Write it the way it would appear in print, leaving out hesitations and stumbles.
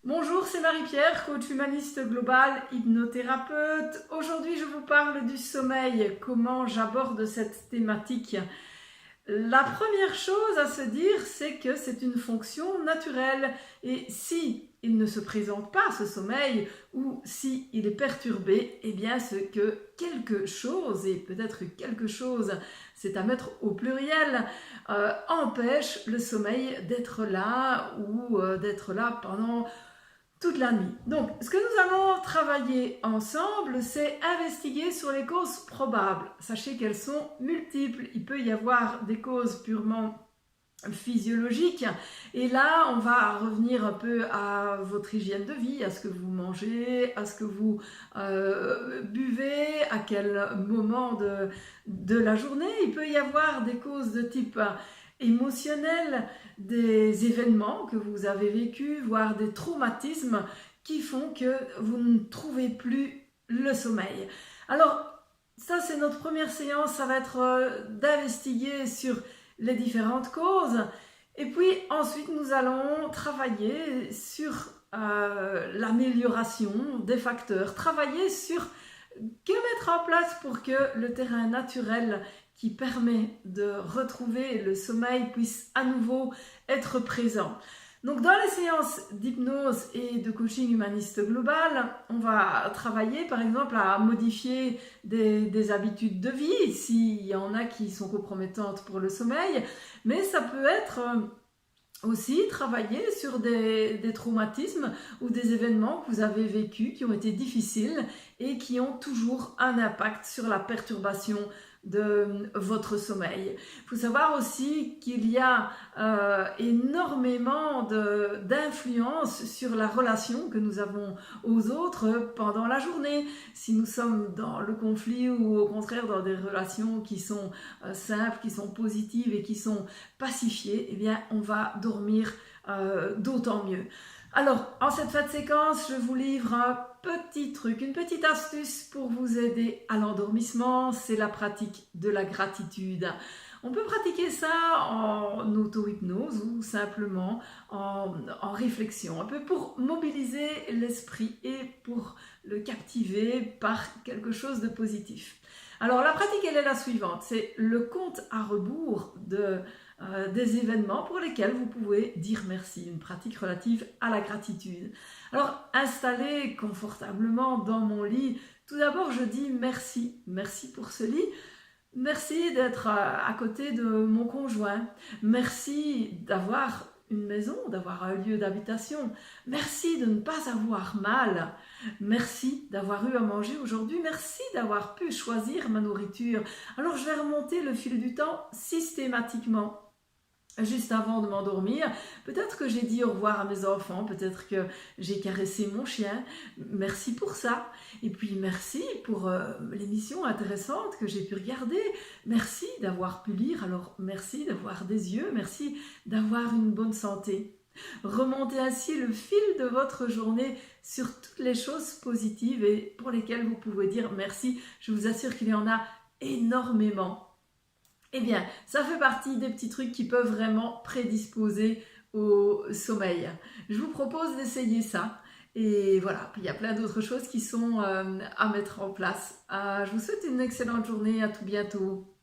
Bonjour, c'est Marie-Pierre, coach humaniste global, hypnothérapeute. Aujourd'hui, je vous parle du sommeil, comment j'aborde cette thématique. La première chose à se dire, c'est que c'est une fonction naturelle. Et si il ne se présente pas, ce sommeil, ou si il est perturbé, eh bien c'est que quelque chose, et peut-être quelque chose, c'est à mettre au pluriel, empêche le sommeil d'être là ou d'être là pendant toute la nuit. Donc, ce que nous allons travailler ensemble, c'est investiguer sur les causes probables. Sachez qu'elles sont multiples. Il peut y avoir des causes purement physiologiques. Et là, on va revenir un peu à votre hygiène de vie, à ce que vous mangez, à ce que vous buvez, à quel moment de la journée. Il peut y avoir des causes de type émotionnel, des événements que vous avez vécus, voire des traumatismes qui font que vous ne trouvez plus le sommeil. Alors, ça c'est notre première séance, ça va être d'investiguer sur les différentes causes. Et puis ensuite, nous allons travailler sur l'amélioration des facteurs, travailler sur que mettre en place pour que le terrain naturel qui permet de retrouver le sommeil puisse à nouveau être présent. Donc dans les séances d'hypnose et de coaching humaniste global, on va travailler par exemple à modifier des habitudes de vie, s'il y en a qui sont compromettantes pour le sommeil, mais ça peut être aussi travailler sur des traumatismes ou des événements que vous avez vécus, qui ont été difficiles et qui ont toujours un impact sur la perturbation de votre sommeil. Il faut savoir aussi qu'il y a énormément d'influence sur la relation que nous avons aux autres pendant la journée. Si nous sommes dans le conflit ou au contraire dans des relations qui sont simples, qui sont positives et qui sont pacifiées, eh bien on va dormir d'autant mieux. Alors, en cette fin de séquence, je vous livre un petit truc, une petite astuce pour vous aider à l'endormissement, c'est la pratique de la gratitude. On peut pratiquer ça en auto-hypnose ou simplement en réflexion, un peu pour mobiliser l'esprit et pour le captiver par quelque chose de positif. Alors la pratique, elle est la suivante, c'est le compte à rebours des événements pour lesquels vous pouvez dire merci, une pratique relative à la gratitude. Alors installé confortablement dans mon lit, tout d'abord je dis merci, merci pour ce lit. Merci d'être à côté de mon conjoint. Merci d'avoir une maison, d'avoir un lieu d'habitation. Merci de ne pas avoir mal. Merci d'avoir eu à manger aujourd'hui. Merci d'avoir pu choisir ma nourriture. Alors je vais remonter le fil du temps systématiquement. Juste avant de m'endormir, peut-être que j'ai dit au revoir à mes enfants, peut-être que j'ai caressé mon chien, merci pour ça. Et puis merci pour l'émission intéressante que j'ai pu regarder, merci d'avoir pu lire, alors merci d'avoir des yeux, merci d'avoir une bonne santé. Remontez ainsi le fil de votre journée sur toutes les choses positives et pour lesquelles vous pouvez dire merci. Je vous assure qu'il y en a énormément. Eh bien, ça fait partie des petits trucs qui peuvent vraiment prédisposer au sommeil. Je vous propose d'essayer ça. Et voilà, il y a plein d'autres choses qui sont à mettre en place. Je vous souhaite une excellente journée, à tout bientôt.